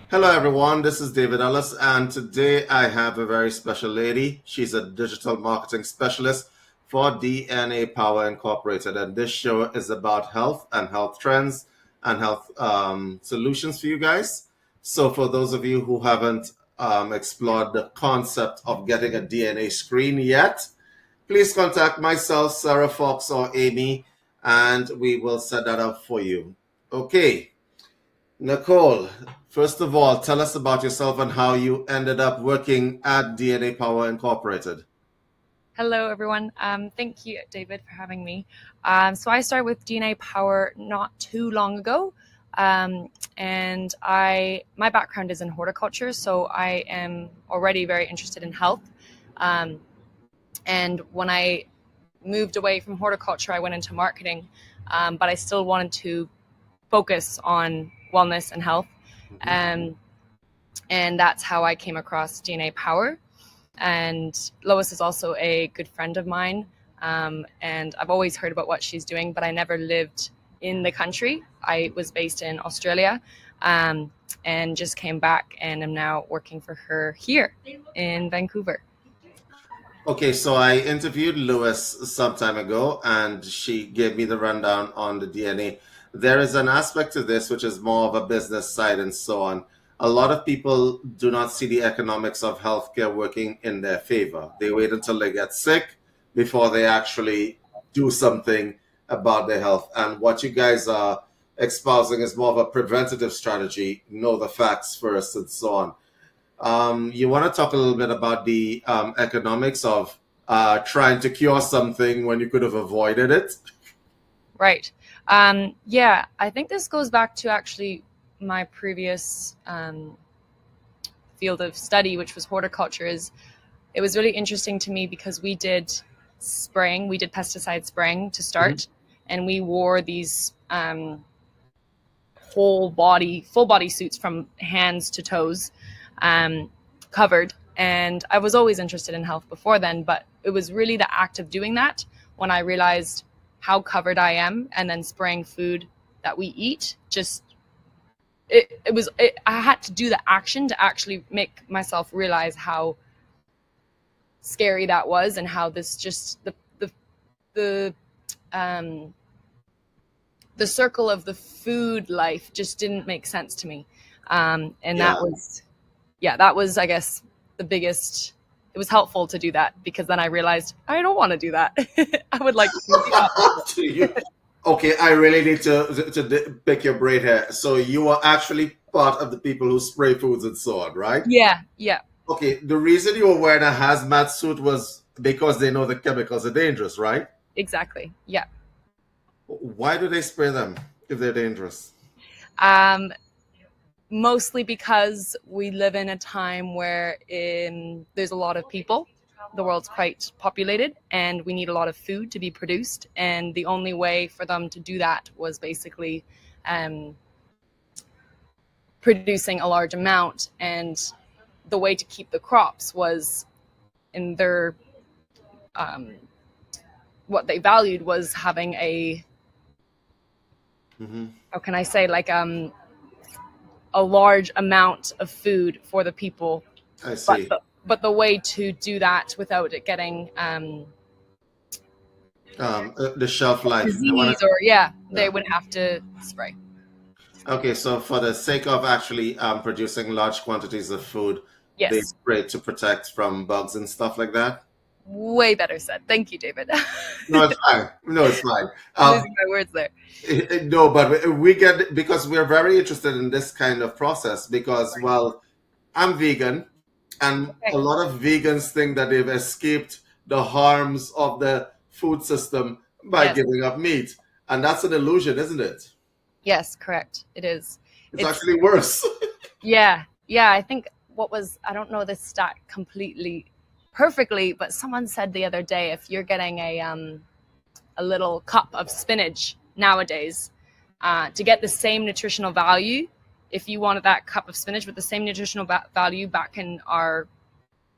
Hello, everyone. This is David Ellis, and today I have a very special lady. She's a digital marketing specialist for DNA Power Incorporated, and this show is about health and health trends and health solutions for you guys. So, for those of you who haven't explored the concept of getting a DNA screen yet, please contact myself, Sarah Fox, or Amy, and we will set that up for you. Okay. Nicole, first of all, tell us about yourself and how you ended up working at DNA Power Incorporated. Hello, everyone. Thank you, David, for having me. So I started with DNA Power not too long ago, and my background is in horticulture, so I am already very interested in health. And when I moved away from horticulture, I went into marketing, but I still wanted to focus on wellness and health. And that's how I came across DNA Power. And Lois is also a good friend of mine. And I've always heard about what she's doing, but I never lived in the country. I was based in Australia, and just came back and am now working for her here in Vancouver. Okay, so I interviewed Lois some time ago, and she gave me the rundown on the DNA. There is an aspect to this which is more of a business side and so on. A lot of people do not see the economics of healthcare working in their favor. They wait until they get sick before they actually do something about their health. And what you guys are espousing is more of a preventative strategy, know the facts first and so on. You want to talk a little bit about the economics of trying to cure something when you could have avoided it? Right. Yeah, I think this goes back to actually my previous field of study, which was horticulture. It was really interesting to me because we did pesticide spraying to start, and we wore these full body suits from hands to toes, covered. And I was always interested in health before then, but it was really the act of doing that when I realized how covered I am, and then spraying food that we eat. I had to do the action to actually make myself realize how scary that was, and how this just the circle of the food life just didn't make sense to me. That was, I guess, the biggest. It was helpful to do that, because then I realized I don't want to do that. I would like to do that. Okay, I really need to pick your brain here. So you are actually part of the people who spray foods and so on, right? Yeah. Okay, the reason you were wearing a hazmat suit was because they know the chemicals are dangerous, right? Exactly, yeah. Why do they spray them if they're dangerous? Mostly because we live in a time where there's a lot of people. The world's quite populated, and we need a lot of food to be produced. And the only way for them to do that was basically producing a large amount. And the way to keep the crops was, in their what they valued was having how can I say, like a large amount of food for the people. I see. But the way to do that without it getting the shelf life. disease they would have to spray. Okay, so for the sake of actually producing large quantities of food, Yes. they spray to protect from bugs and stuff like that? Way better said. Thank you, David. No, it's fine. I'm losing my words there. No, but we get, because we're very interested in this kind of process because, well, I'm vegan, and a lot of vegans think that they've escaped the harms of the food system by giving up meat. And that's an illusion, isn't it? Yes, correct. It is. It's actually worse. Yeah. I think I don't know this stat completely perfectly, but someone said the other day, if you're getting a little cup of spinach nowadays, to get the same nutritional value, if you wanted that cup of spinach with the same nutritional value back in our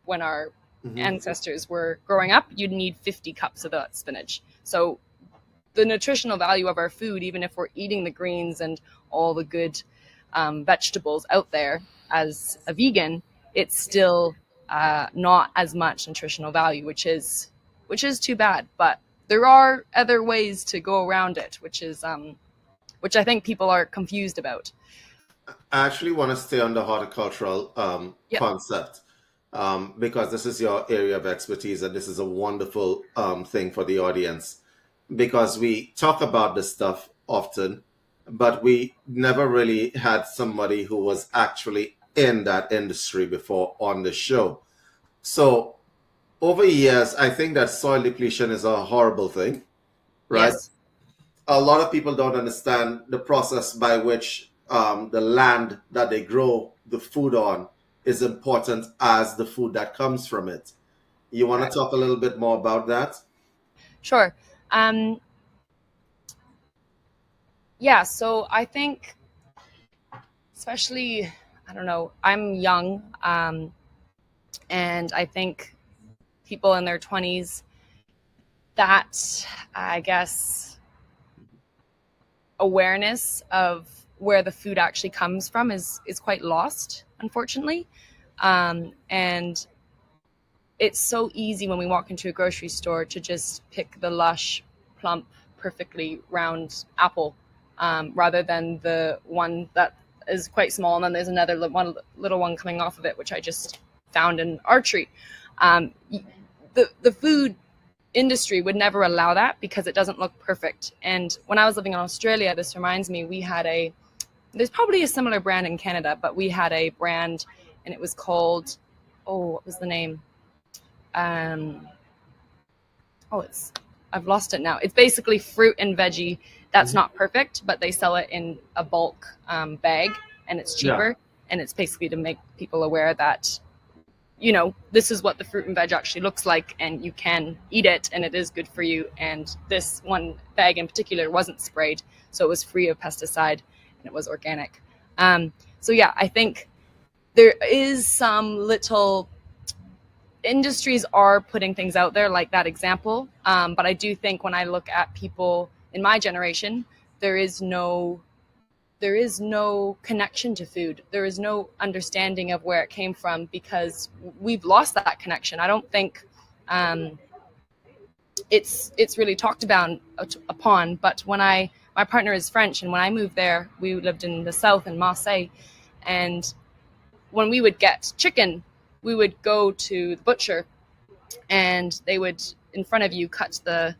when our Mm-hmm. ancestors were growing up, you'd need 50 cups of that spinach. So the nutritional value of our food, even if we're eating the greens and all the good vegetables out there as a vegan, it's still not as much nutritional value, which is too bad. But there are other ways to go around it, which I think people are confused about. I actually want to stay on the horticultural Yep. concept because this is your area of expertise, and this is a wonderful thing for the audience because we talk about this stuff often, but we never really had somebody who was actually in that industry before on the show. So over years, I think that soil depletion is a horrible thing, right? Yes. A lot of people don't understand the process by which the land that they grow the food on is important as the food that comes from it. You want to Right. talk a little bit more about that? Sure. Um, yeah. So I think, especially, I don't know, I'm young, and I think people in their 20s, that, I guess, awareness of where the food actually comes from is quite lost, unfortunately. And it's so easy when we walk into a grocery store to just pick the lush, plump, perfectly round apple, rather than the one that is quite small, and then there's another little one coming off of it, which I just found in archery. The food industry would never allow that because it doesn't look perfect. And when I was living in Australia, this reminds me, there's probably a similar brand in Canada, but we had a brand, and it was called, what was the name? I've lost it now. It's basically fruit and veggie that's not perfect, but they sell it in a bulk bag, and it's Yeah. cheaper. And it's basically to make people aware that, this is what the fruit and veg actually looks like, and you can eat it, and it is good for you. And this one bag in particular wasn't sprayed, so it was free of pesticide, and it was organic. So yeah, I think there is some little industries are putting things out there like that example. But I do think when I look at people in my generation, there is no connection to food. There is no understanding of where it came from because we've lost that connection. I don't think it's really talked about upon. But my partner is French, and when I moved there, we lived in the south in Marseille, and when we would get chicken, we would go to the butcher, and they would, in front of you, cut the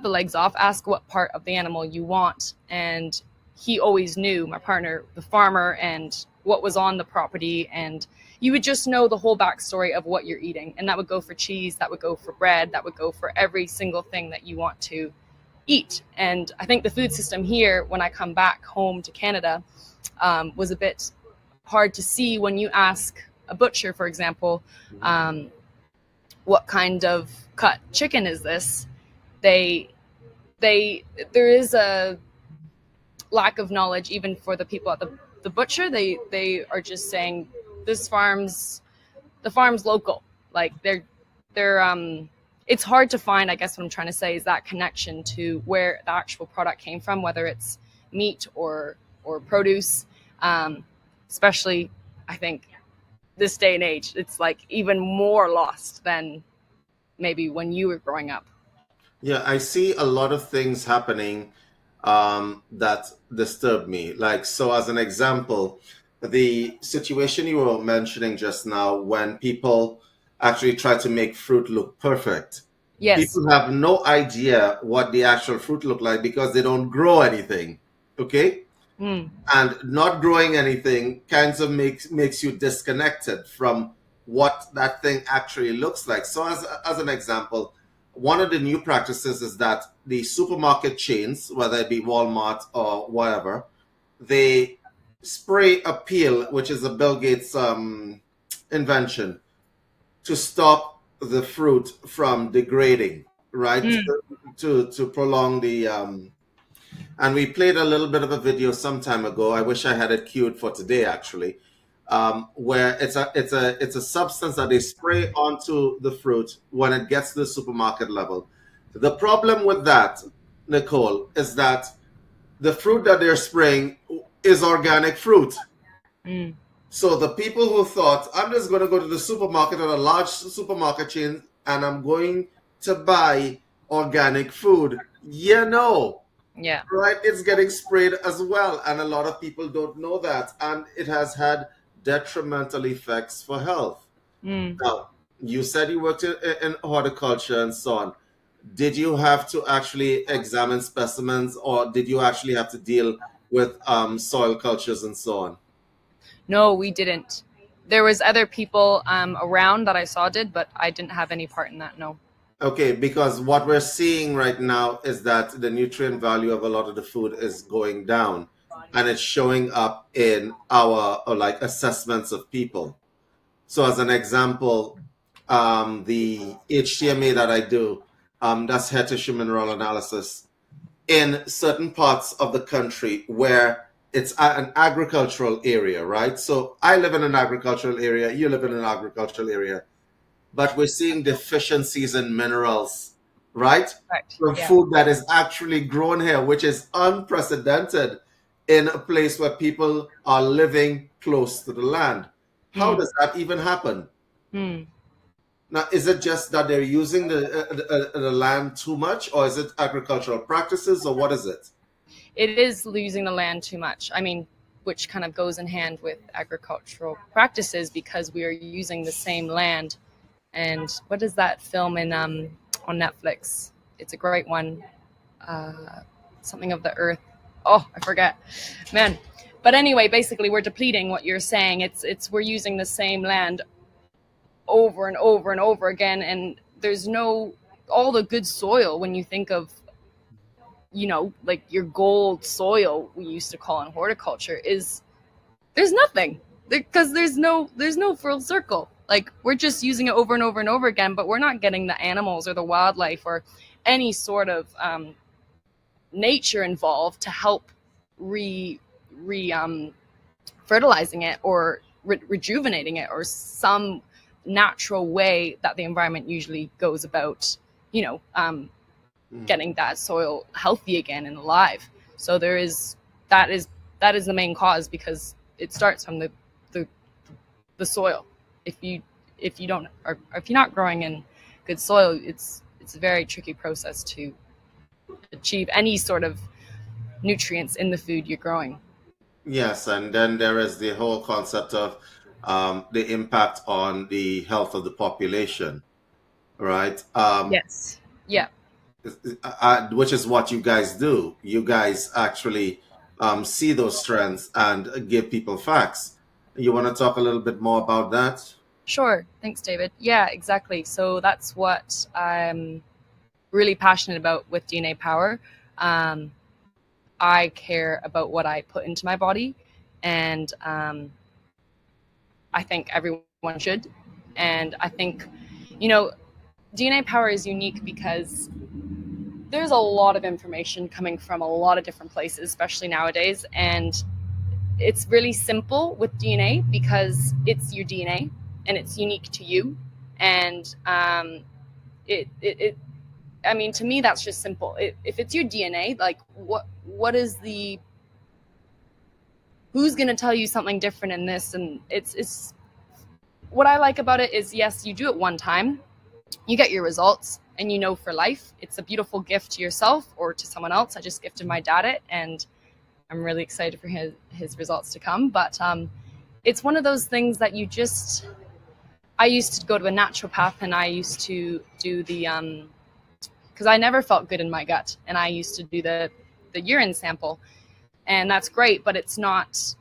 legs off, ask what part of the animal you want, and he always knew, my partner, the farmer, and what was on the property, and you would just know the whole backstory of what you're eating. And that would go for cheese, that would go for bread, that would go for every single thing that you want to eat. And I think the food system here, when I come back home to Canada, was a bit hard to see when you ask a butcher, for example, what kind of cut chicken is this? There is a lack of knowledge even for the people at the butcher. They are just saying the farm's local. Like they're it's hard to find, I guess what I'm trying to say is that connection to where the actual product came from, whether it's meat or produce. Especially, I think, this day and age, it's like even more lost than maybe when you were growing up. Yeah, I see a lot of things happening that disturb me. Like, so as an example, the situation you were mentioning just now, when people actually try to make fruit look perfect, Yes. people have no idea what the actual fruit look like because they don't grow anything. Okay? And not growing anything kinds of makes you disconnected from what that thing actually looks like. So as an example, one of the new practices is that the supermarket chains, whether it be Walmart or whatever, they spray a peel, which is a Bill Gates invention, to stop the fruit from degrading, right? To prolong the and we played a little bit of a video some time ago. I wish I had it queued for today, actually. where it's a substance that they spray onto the fruit when it gets to the supermarket level. The problem with that, Nicole, is that the fruit that they're spraying is organic fruit. Mm. So the people who thought, I'm just going to go to the supermarket or a large supermarket chain and I'm going to buy organic food. Yeah. Right? It's getting sprayed as well. And a lot of people don't know that. And it has had detrimental effects for health. Mm. Now, you said you worked in horticulture and so on. Did you have to actually examine specimens or did you actually have to deal with soil cultures and so on? No, we didn't. There was other people around that I saw did, but I didn't have any part in that. No. Okay, because what we're seeing right now is that the nutrient value of a lot of the food is going down and it's showing up in our like assessments of people. So as an example, the HTMA that I do, that's hair tissue mineral analysis, in certain parts of the country where it's an agricultural area, right? So I live in an agricultural area, you live in an agricultural area, but we're seeing deficiencies in minerals, right? Correct. From Yeah. food that is actually grown here, which is unprecedented in a place where people are living close to the land. How Mm. does that even happen? Mm. Now, is it just that they're using the land too much, or is it agricultural practices, or what is it? It is losing the land too much. I mean, which kind of goes in hand with agricultural practices because we are using the same land. And what is that film in on Netflix? It's a great one. Something of the earth. Oh, I forget, man. But anyway, basically, we're depleting what you're saying. It's we're using the same land over and over and over again, and there's no all the good soil when you think of like your gold soil we used to call in horticulture is there's nothing because there's no full circle. Like we're just using it over and over and over again, but we're not getting the animals or the wildlife or any sort of nature involved to help re fertilizing it or rejuvenating it or some natural way that the environment usually goes about you know um, getting that soil healthy again and alive. So there is that is that is the main cause because it starts from the, the soil. If you don't or if you're not growing in good soil, it's a very tricky process to achieve any sort of nutrients in the food you're growing. Yes, and then there is the whole concept of the impact on the health of the population, right? Yes. Yeah. Which is what you guys do. You guys actually see those trends and give people facts. You want to talk a little bit more about that? Sure. Thanks, David. Yeah, exactly. So that's what I'm really passionate about with DNA Power. Um, I care about what I put into my body, and I think everyone should. And I think, you know, DNA Power is unique because there's a lot of information coming from a lot of different places, especially nowadays. And it's really simple with DNA because it's your DNA and it's unique to you. And it I mean, to me, that's just simple. If it's your DNA, like what is the who's going to tell you something different in this? And it's what I like about it is yes, you do it one time, you get your results, and you know for life. It's a beautiful gift to yourself or to someone else. I just gifted my dad it, and I'm really excited for his results to come. But it's one of those things that you just. I used to go to a naturopath, and I used to do the because I never felt good in my gut, and I used to do the urine sample, and that's great, but it's not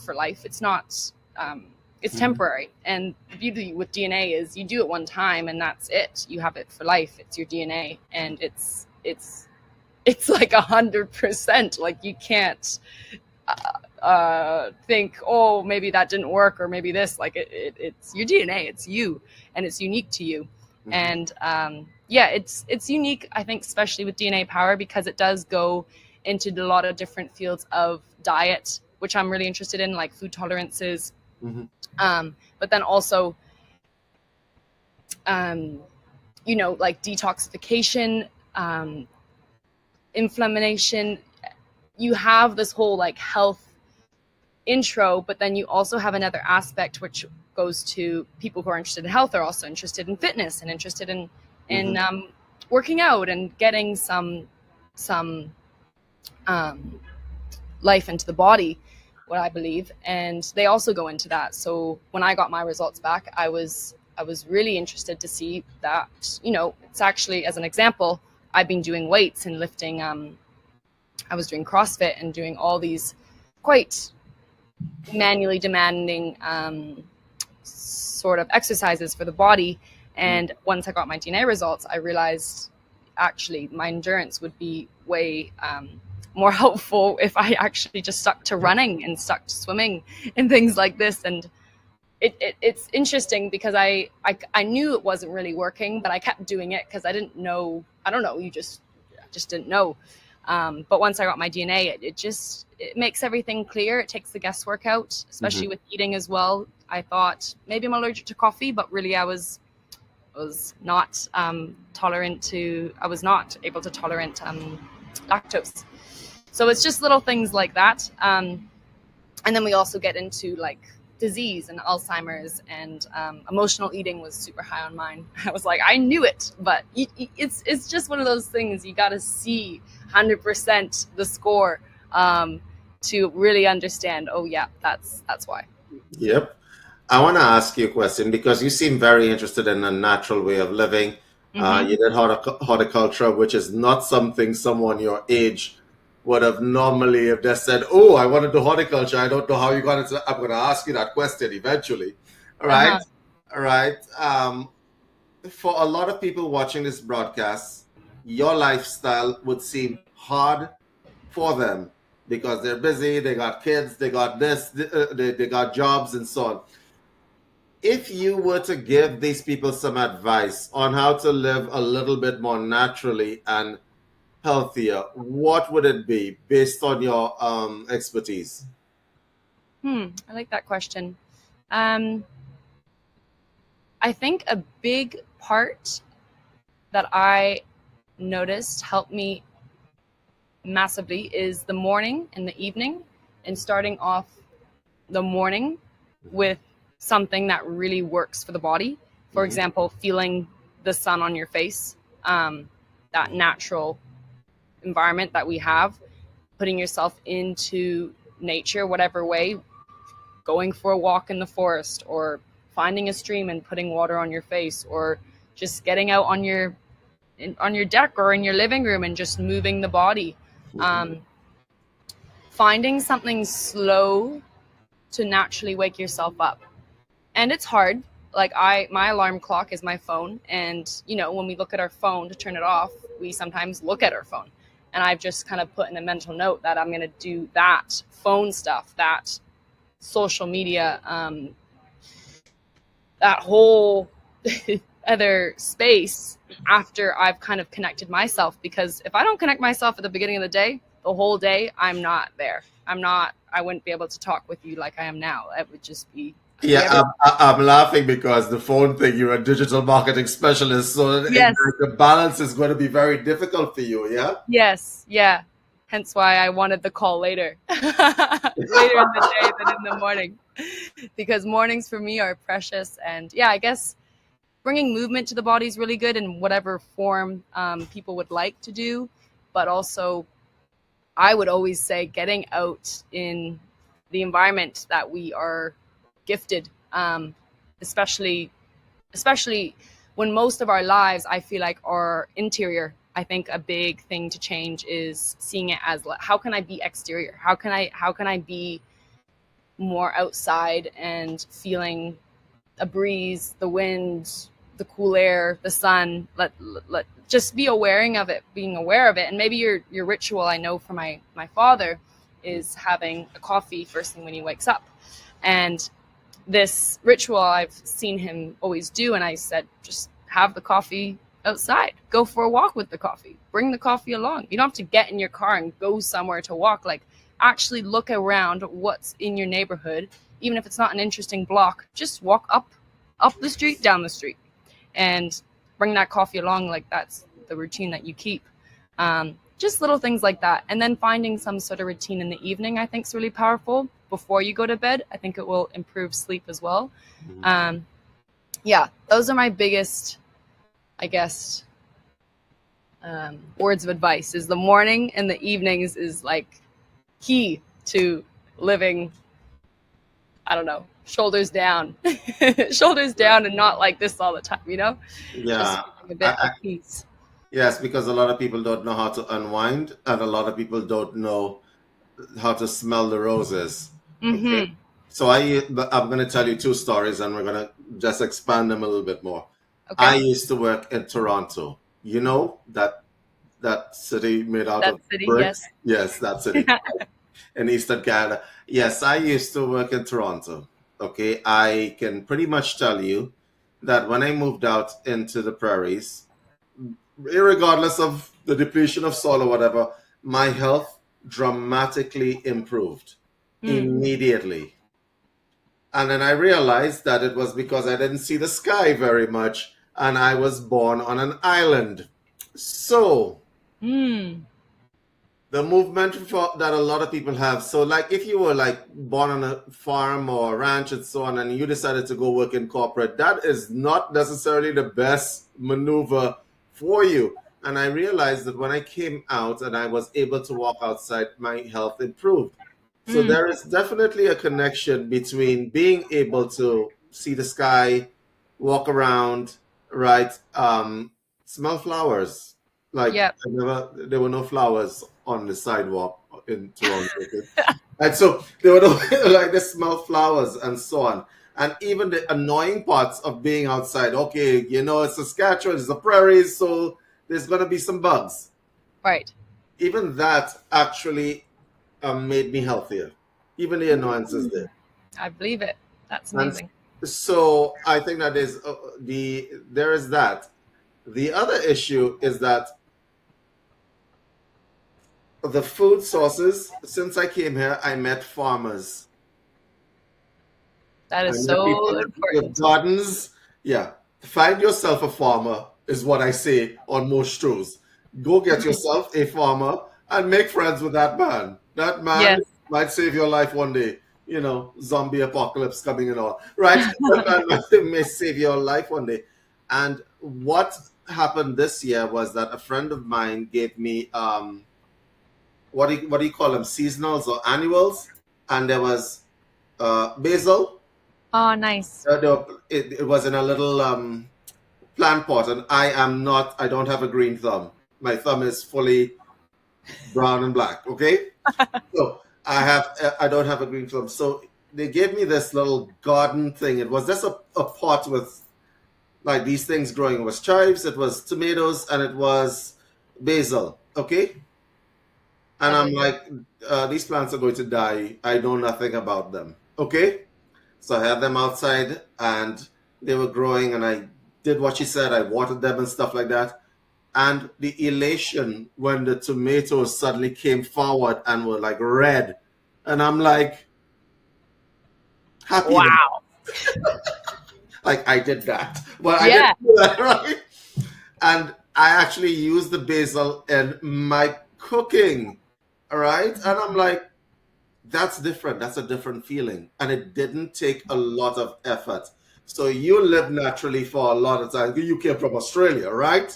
for life. It's not. It's temporary, and the beauty with DNA is you do it one time, and that's it. You have it for life. It's your DNA, and it's like 100%. Like you can't think, oh, maybe that didn't work, or maybe this. Like it's your DNA. It's you, and it's unique to you. Mm-hmm. And yeah, it's unique. I think, especially with DNA Power, because it does go into a lot of different fields of diet, which I'm really interested in, like food tolerances, But then also, like detoxification, inflammation. You have this whole like health intro, but then you also have another aspect which goes to people who are interested in health are also interested in fitness and interested in working out and getting some life into the body, what I believe, and they also go into that. So when I got my results back, I was really interested to see that, it's actually, as an example, I've been doing weights and lifting. I was doing CrossFit and doing all these quite manually demanding sort of exercises for the body. And once I got my DNA results, I realized actually my endurance would be way more helpful if I actually just stuck to running and stuck to swimming and things like this. And it's interesting because I knew it wasn't really working, but I kept doing it because I didn't know. I don't know. I just didn't know. But once I got my DNA, it makes everything clear. It takes the guesswork out, especially with eating as well. I thought maybe I'm allergic to coffee, but really I was not tolerant to. I was not able to tolerate lactose. So it's just little things like that. And then we also get into like disease and Alzheimer's, and emotional eating was super high on mine. I was like, I knew it, but it's just one of those things. You got to see 100% the score to really understand. Oh yeah, that's why. Yep. I want to ask you a question because you seem very interested in a natural way of living. You did horticulture, which is not something someone your age would have normally, if they said, "Oh, I want to do horticulture." I don't know how you got into. I'm going to ask you that question eventually. All right, all right. For a lot of people watching this broadcast, your lifestyle would seem hard for them because they're busy. They got kids. They got this. They got jobs and so on. If you were to give these people some advice on how to live a little bit more naturally and healthier, what would it be based on your expertise? I like that question. I think a big part that I noticed helped me massively is the morning and the evening, and starting off the morning with something that really works for the body. For example, feeling the sun on your face, that natural environment that we have, putting yourself into nature, whatever way, going for a walk in the forest, or finding a stream and putting water on your face, or just getting out on your deck or in your living room and just moving the body. Finding something slow to naturally wake yourself up. And it's hard. Like my alarm clock is my phone. And, when we look at our phone to turn it off, we sometimes look at our phone. And I've just kind of put in a mental note that I'm going to do that phone stuff, that social media, that whole other space after I've kind of connected myself. Because if I don't connect myself at the beginning of the day, the whole day, I'm not there. I wouldn't be able to talk with you like I am now. It would just be. Yeah, I'm laughing because the phone thing, you're a digital marketing specialist, so Yes. the balance is going to be very difficult for you, yeah? Yes, yeah. Hence why I wanted the call later. Later in the day than in the morning. Because mornings for me are precious. And yeah, I guess bringing movement to the body is really good in whatever form people would like to do. But also, I would always say getting out in the environment that we are gifted, especially when most of our lives, I feel like, are interior. I think a big thing to change is seeing it as, how can I be exterior? How can I be more outside and feeling a breeze, the wind, the cool air, the sun? Let just be being aware of it. And maybe your ritual, I know for my father, is having a coffee first thing when he wakes up. And this ritual I've seen him always do, and I said, just have the coffee outside. Go for a walk with the coffee. Bring the coffee along. You don't have to get in your car and go somewhere to walk. Like, actually look around what's in your neighborhood even if it's not an interesting block, just walk up the street, down the street, and bring that coffee along. Like that's the routine that you keep. Just little things like that. And then finding some sort of routine in the evening, I think is really powerful before you go to bed. I think it will improve sleep as well. Yeah, those are my biggest, I guess, words of advice. Is the morning and the evenings is like key to living, I don't know, shoulders down, shoulders down, and not like this all the time, you know? Just Yeah. a bit of peace. Yes, because a lot of people don't know how to unwind, and a lot of people don't know how to smell the roses. Okay. So I'm going to tell you two stories, and we're going to just expand them a little bit more. Okay. I used to work in Toronto. You know that city made out That of city, bricks? yes. Yes, that city in Eastern Canada. Yes, I used to work in Toronto. Okay, I can pretty much tell you that when I moved out into the prairies, regardless of the depletion of soil or whatever, my health dramatically improved immediately. And then I realized that it was because I didn't see the sky very much, and I was born on an island. So the movement that a lot of people have. So, like, if you were like born on a farm or a ranch and so on, and you decided to go work in corporate, that is not necessarily the best maneuver for you. And I realized that when I came out and I was able to walk outside, my health improved. So there is definitely a connection between being able to see the sky, walk around, right? Smell flowers. Like Yep. there were no flowers on the sidewalk in Toronto. And so there were no, like they smell flowers and so on. And even the annoying parts of being outside. Okay, you know, it's Saskatchewan, it's the prairies, so there's gonna be some bugs. Right. Even that actually made me healthier. Even the annoyances did. I believe it. That's And amazing. so I think that is there is that. The other issue is that the food sources, since I came here, I met farmers. That I is met people so with important. gardens. Yeah. Find yourself a farmer, is what I say on most shows. Go get yourself a farmer and make friends with that man. That man Yes. might save your life one day. You know, zombie apocalypse coming and all. Right? That man may save your life one day. And what happened this year was that a friend of mine gave me what do you call them, seasonals or annuals, and there was basil. Oh, nice. It was in a little plant pot, and I don't have a green thumb. My thumb is fully brown and black. Okay, so I don't have a green thumb. So they gave me this little garden thing. It was just a pot with like these things growing. It was chives, it was tomatoes, and it was basil. Okay. And I'm like, these plants are going to die. I know nothing about them. Okay. So I had them outside and they were growing, and I did what she said. I watered them and stuff like that. And the elation when the tomatoes suddenly came forward and were like red. And I'm like, happy. Wow. Like I did that. But I Yeah. didn't do that, right? And I actually used the basil in my cooking. All right. And I'm like, that's different. That's a different feeling. And it didn't take a lot of effort. So you live naturally for a lot of time. You came from Australia, right?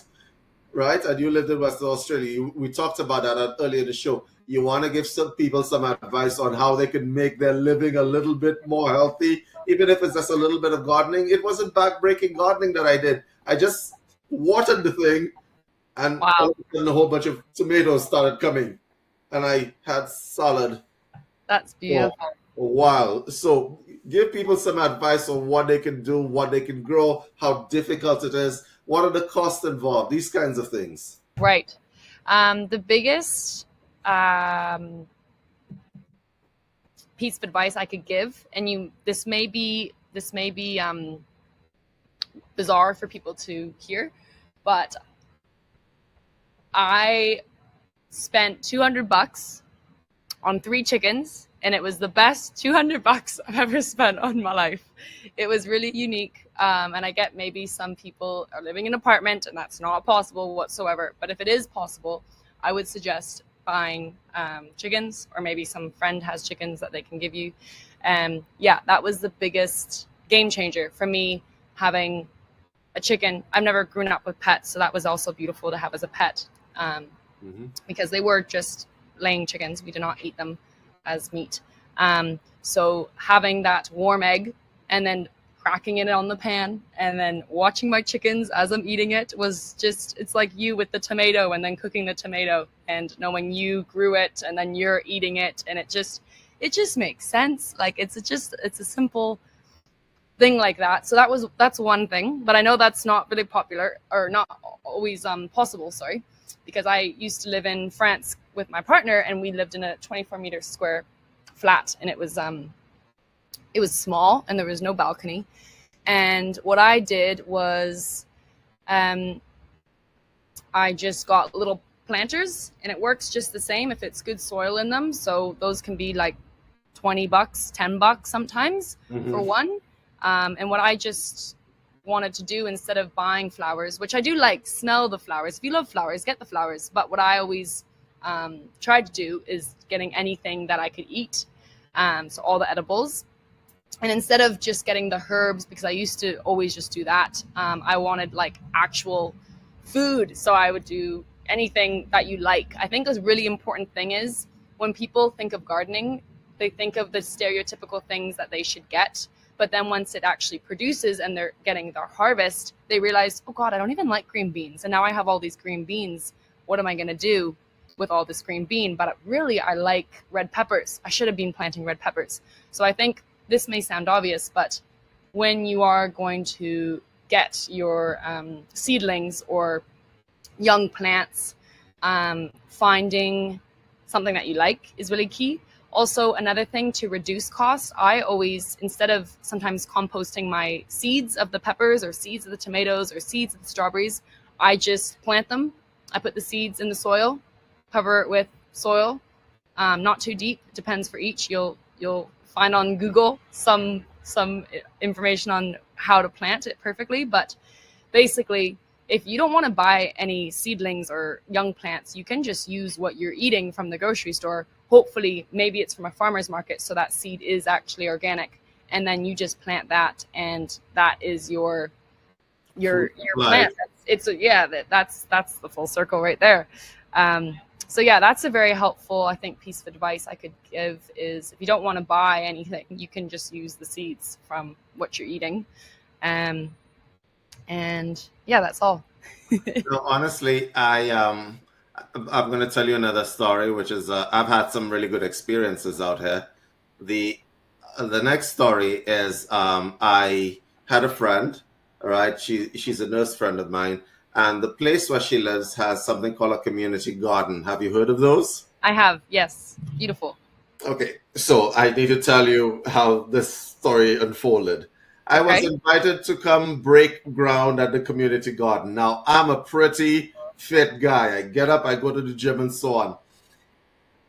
Right? And you lived in Western Australia. We talked about that earlier in the show. You want to give some people some advice on how they can make their living a little bit more healthy, even if it's just a little bit of gardening. It wasn't backbreaking gardening that I did. I just watered the thing, and all Wow. of a sudden a whole bunch of tomatoes started coming. And I had salad That's for beautiful. a while. So give people some advice on what they can do, what they can grow, how difficult it is, what are the costs involved, these kinds of things. Right. The biggest piece of advice I could give, and this may be bizarre for people to hear, but I spent $200 on 3 chickens and it was the best $200 I've ever spent on my life. It was really unique, and I get maybe some people are living in an apartment and that's not possible whatsoever, but if it is possible, I would suggest buying chickens, or maybe some friend has chickens that they can give you. Yeah, that was the biggest game changer for me, having a chicken. I've never grown up with pets, so that was also beautiful to have as a pet, because they were just laying chickens. We do not eat them as meat. So having that warm egg and then cracking it on the pan and then watching my chickens as I'm eating it was just, it's like you with the tomato and then cooking the tomato and knowing you grew it and then you're eating it, and it just makes sense. Like it's a simple thing like that. So that's one thing, but I know that's not really popular, or not always possible, sorry, because I used to live in France with my partner, and we lived in a 24-meter square flat, and it was small and there was no balcony. And what I did was I just got little planters, and it works just the same if it's good soil in them. So those can be like $20, $10 sometimes for one. And what I just wanted to do, instead of buying flowers, which I do like, smell the flowers. If you love flowers, get the flowers. But what I always tried to do is getting anything that I could eat. So all the edibles. And instead of just getting the herbs, because I used to always just do that, I wanted like actual food. So I would do anything that you like. I think a really important thing is, when people think of gardening, they think of the stereotypical things that they should get. But then once it actually produces and they're getting their harvest, they realize, oh God, I don't even like green beans. And now I have all these green beans. What am I going to do with all this green bean? But really, I like red peppers. I should have been planting red peppers. So I think this may sound obvious, but when you are going to get your seedlings or young plants, finding something that you like is really key. Also, another thing to reduce costs, I always, instead of sometimes composting my seeds of the peppers or seeds of the tomatoes or seeds of the strawberries, I just plant them. I put the seeds in the soil, cover it with soil, not too deep. It depends for each. You'll find on Google some information on how to plant it perfectly. But basically, if you don't want to buy any seedlings or young plants, you can just use what you're eating from the grocery store. Hopefully, maybe it's from a farmer's market, so that seed is actually organic. And then you just plant that, and that is your plant. That's the full circle right there. So yeah, that's a very helpful, I think, piece of advice I could give is, if you don't want to buy anything, you can just use the seeds from what you're eating. And yeah, that's all. No, honestly, I'm going to tell you another story, which is I've had some really good experiences out here. The next story is I had a friend, right? She's a nurse friend of mine, and the place where she lives has something called a community garden. Have you heard of those? I have, yes. Beautiful. Okay, so I need to tell you how this story unfolded. I was Okay. invited to come break ground at the community garden. Now, I'm a pretty fit guy. I get up, I go to the gym and so on.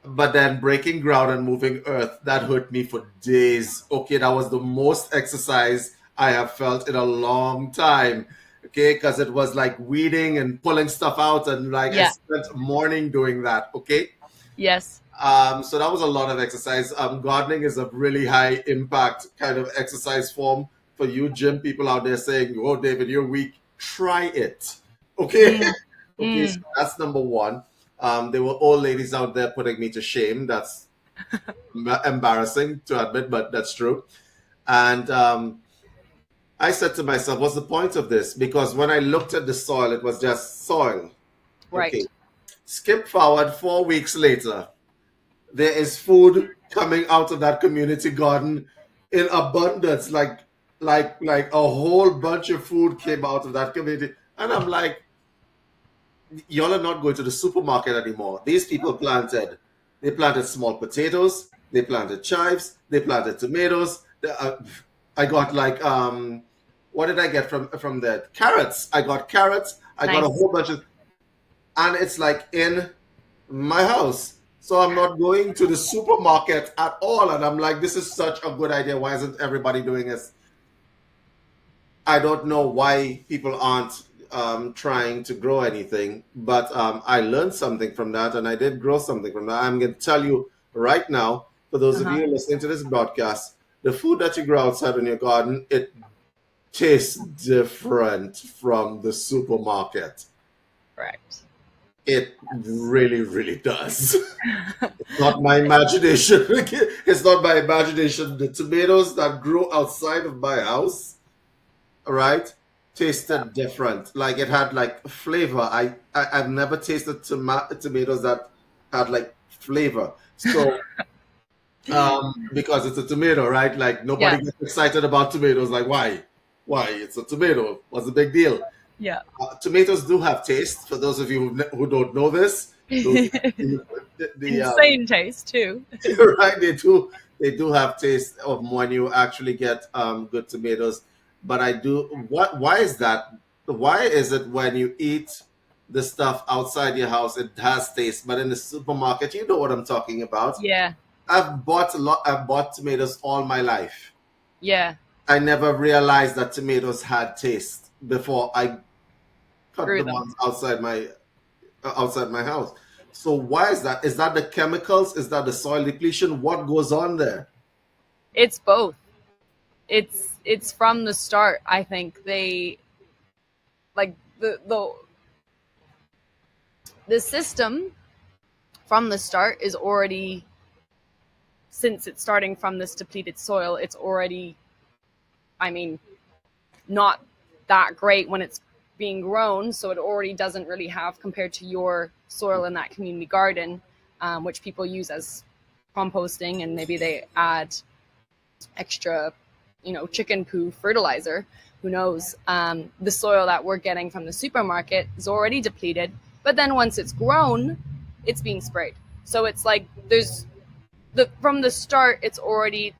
But then breaking ground and moving earth, that hurt me for days. Okay, that was the most exercise I have felt in a long time. Okay, because it was like weeding and pulling stuff out, and like I Yeah. spent a morning doing that. Okay. Yes. So that was a lot of exercise. Gardening is a really high impact kind of exercise form. For you gym people out there saying, oh, David, you're weak, try it. Okay. Okay, so that's number one. There were old ladies out there putting me to shame. That's embarrassing to admit, but that's true. And I said to myself, what's the point of this? Because when I looked at the soil, it was just soil. Right. Okay. Skip forward 4 weeks later. There is food coming out of that community garden in abundance, like a whole bunch of food came out of that community. And I'm like, y'all are not going to the supermarket anymore. These people they planted small potatoes, they planted chives, they planted tomatoes. I got like, what did I get from that? Carrots. I got carrots. I got a Nice. whole bunch of, and it's like in my house. So I'm not going to the supermarket at all. And I'm like, this is such a good idea. Why isn't everybody doing this? I don't know why people aren't trying to grow anything, but I learned something from that, and I did grow something from that. I'm going to tell you right now, for those of Uh-huh. you listening to this broadcast, the food that you grow outside in your garden, it tastes different from the supermarket. Correct. It really, really does. It's not my imagination. It's not my imagination. The tomatoes that grew outside of my house, right, Yeah. tasted different. Like it had like flavor. I've never tasted tomatoes that had like flavor. So because it's a tomato, right? Like nobody Yeah. gets excited about tomatoes. Like why? Why? It's a tomato. What's the big deal? Yeah. Tomatoes do have taste. For those of you who don't know this, those the Insane taste too. right, they do have taste of when you actually get good tomatoes. But I do what? Why is that? Why is it when you eat the stuff outside your house it has taste, but in the supermarket, you know what I'm talking about? Yeah. I've bought tomatoes all my life. Yeah. I never realized that tomatoes had taste before I cut Grew the them. ones outside my house. So why is that? Is that the chemicals? Is that the soil depletion? What goes on there? It's both. It's from the start. I think they like the system from the start is already, since it's starting from this depleted soil, it's already, I mean, not that great when it's being grown. So it already doesn't really have, compared to your soil in that community garden, which people use as composting, and maybe they add extra, chicken poo fertilizer. Who knows? The soil that we're getting from the supermarket is already depleted, but then once it's grown, it's being sprayed. So it's like there's from the start, it's already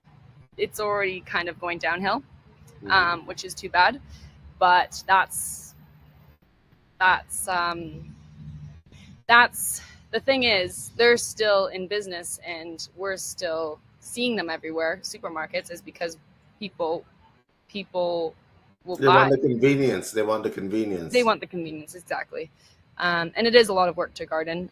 kind of going downhill, which is too bad. But that's the thing is, they're still in business, and we're still seeing them everywhere. Supermarkets is because people will They want buy. the convenience. They want the They convenience. want the convenience, exactly. And it is a lot of work to garden.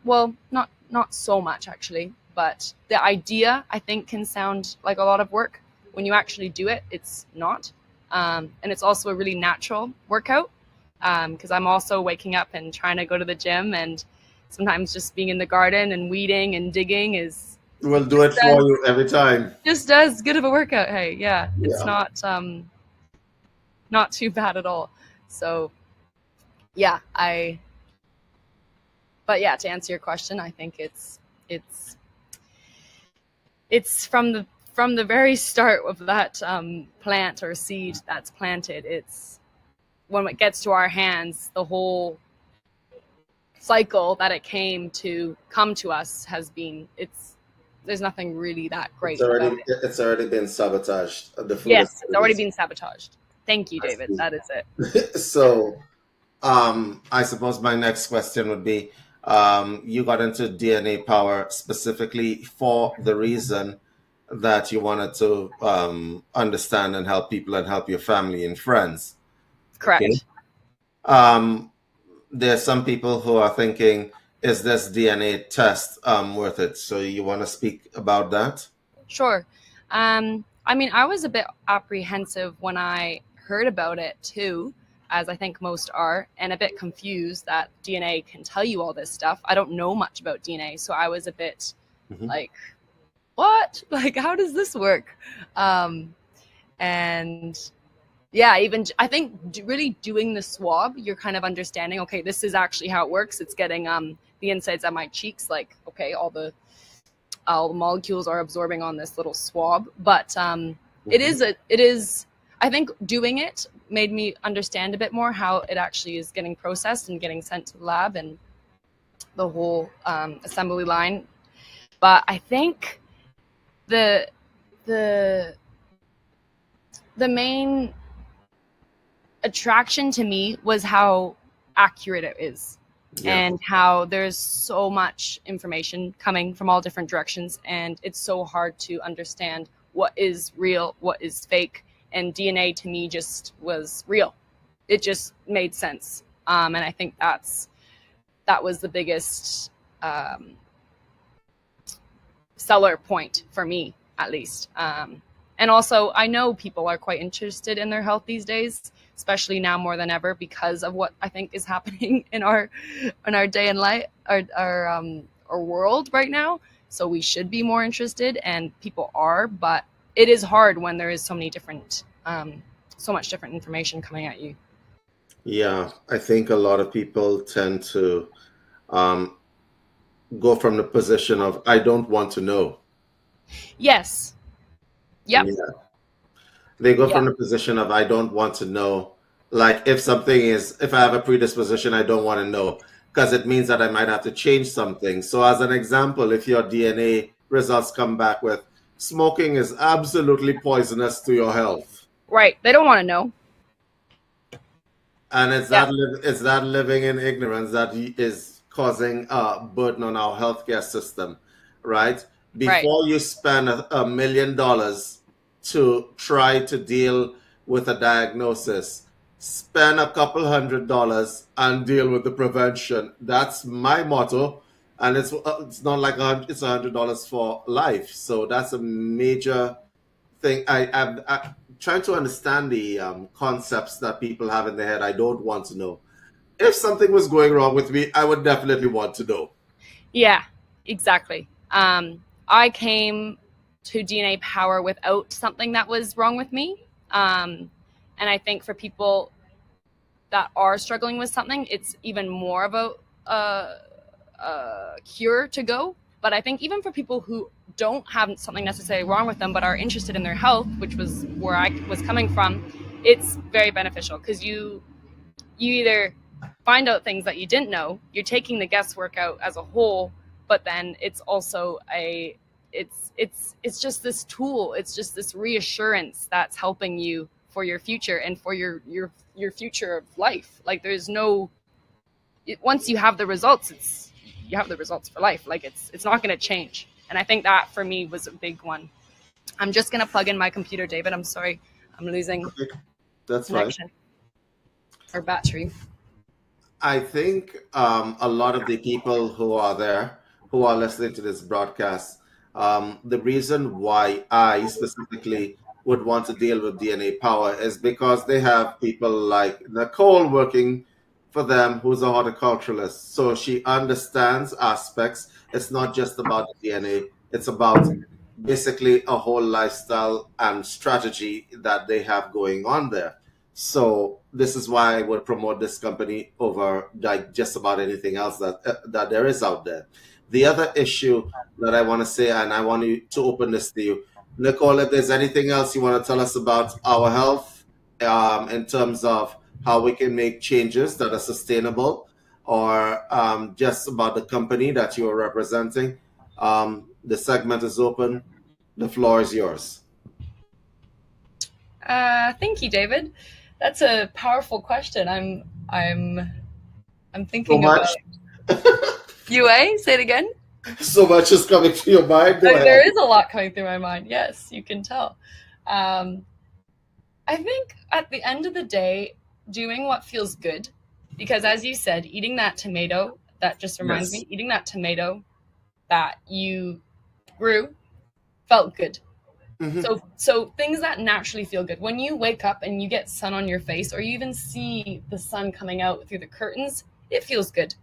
Well, not so much actually, but the idea, I think, can sound like a lot of work. When you actually do it, it's not. And it's also a really natural workout, because I'm also waking up and trying to go to the gym, and sometimes just being in the garden and weeding and digging is We'll do just it for you every time. as good of a workout. Hey, yeah, it's Yeah. not too bad at all. So yeah, but yeah, to answer your question, I think it's from the very start of that plant or seed that's planted. It's when it gets to our hands, the whole cycle that it come to us has been. There's nothing really that great about it. It's already been sabotaged. The food has Yes, it's already already been been sabotaged. Thank you, David. That is it. sabotaged. So I suppose my next question would be, you got into DNA power specifically for the reason that you wanted to understand and help people and help your family and friends. Okay. Correct. Um, there's some people who are thinking, is this DNA test worth it? So you want to speak about that? Sure. I mean, I was a bit apprehensive when I heard about it too, as I think most are, and a bit confused that DNA can tell you all this stuff. I don't know much about DNA, so I was a bit Mhm. like, what? Like, how does this work? And yeah, even I think really doing the swab, you're kind of understanding, okay, this is actually how it works. It's getting the insides of my cheeks, like, okay, all the molecules are absorbing on this little swab. But it is I think doing it made me understand a bit more how it actually is getting processed and getting sent to the lab and the whole assembly line. But I think the the the main attraction to me was how accurate it is. Yeah. and how there's so much information coming from all different directions, and it's so hard to understand what is real, what is fake. And DNA to me just was real. It just made sense. And I think that was the biggest um, seller point for me, at least. And also, I know people are quite interested in their health these days, especially now more than ever because of what I think is happening in our day and life, our world right now. So we should be more interested, and people are, but it is hard when there is so much different information coming at you. Yeah. I think a lot of people tend to um, go from the position of, I don't want to know. Yes. Yep. Yeah. They go Yeah. from the position of, I don't want to know. Like if I have a predisposition, I don't want to know because it means that I might have to change something. So, as an example, if your DNA results come back with smoking is absolutely poisonous to your health, Right. They don't want to know. and Yeah. it's that living in ignorance that is causing a burden on our healthcare system, right? Right. Before you spend $1 million to try to deal with a diagnosis, spend a couple $100 and deal with the prevention. That's my motto, and it's not like it's $100 for life. So that's a major thing. I'm trying to understand the concepts that people have in their head. I don't want to know. If something was going wrong with me, I would definitely want to know. Yeah, exactly. I came to DNA Power without something that was wrong with me. And I think for people that are struggling with something, it's even more of a cure to go. But I think even for people who don't have something necessarily wrong with them but are interested in their health, which was where I was coming from, it's very beneficial because you either find out things that you didn't know, you're taking the guesswork out as a whole, but then it's also it's just this tool, it's just this reassurance that's helping you for your future and for your future of life. Like there's no once you have the results, it's you have the results for life. Like it's not going to change. And I think that for me was a big one. I'm just going to plug in my computer, David. I'm sorry. I'm losing Okay, that's fine. connection or battery. I think a lot of the people who are there, who are listening to this broadcast, the reason why I specifically would want to deal with DNA Power is because they have people like Nicole working for them, who's a horticulturalist. So she understands aspects. It's not just about the DNA, it's about basically a whole lifestyle and strategy that they have going on there. So this is why I would promote this company over like just about anything else that there is out there. The other issue that I want to say, and I want you to open this to you, Nicole, if there's anything else you want to tell us about our health, in terms of how we can make changes that are sustainable, or just about the company that you are representing, the segment is open. The floor is yours. Thank you, David. That's a powerful question. I'm So thinking about much, UA. Say it again. so much is coming to your mind. Go ahead. There is a lot coming through my mind. Yes, you can tell. Um, I think at the end of the day, doing what feels good, because as you said, eating that tomato, that just reminds Yes. me, eating that tomato that you grew felt good. Hmm. So things that naturally feel good. When you wake up and you get sun on your face, or you even see the sun coming out through the curtains, it feels good.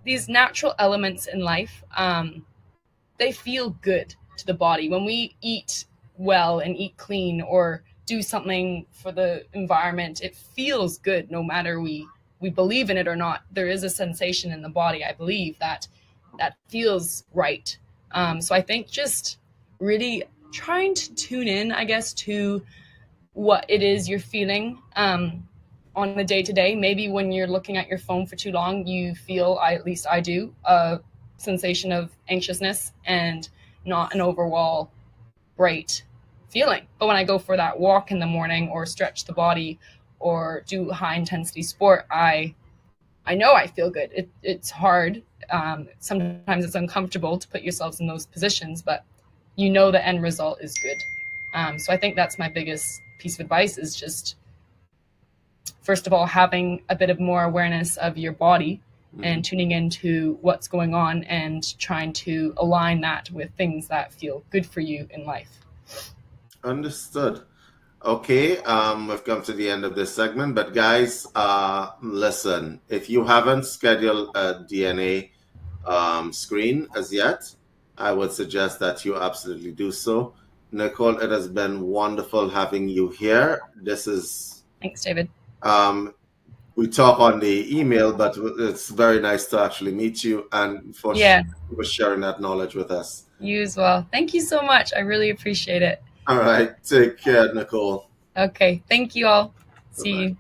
These natural elements in life, they feel good to the body. When we eat well and eat clean or do something for the environment, it feels good no matter we believe in it or not. There is a sensation in the body, I believe, that feels right. So I think just really trying to tune in, I guess, to what it is you're feeling on the day to day. Maybe when you're looking at your phone for too long, you feel, at least I do, a sensation of anxiousness and not an overall great feeling. But when I go for that walk in the morning or stretch the body or do high intensity sport, I I know I feel good. It's hard. Sometimes it's uncomfortable to put yourselves in those positions, but you know the end result is good. So I think that's my biggest piece of advice is just, first of all, having a bit of more awareness of your body and tuning into what's going on and trying to align that with things that feel good for you in life. Understood. Okay, we've come to the end of this segment, but guys, listen, if you haven't scheduled a DNA screen as yet, I would suggest that you absolutely do so. Nicole, it has been wonderful having you here. This is, Thanks, David. we talk on the email, but it's very nice to actually meet you and for sharing that knowledge with us. You as well. Thank you so much. I really appreciate it. All right, take care, Nicole. Okay, thank you all. See Bye-bye. you.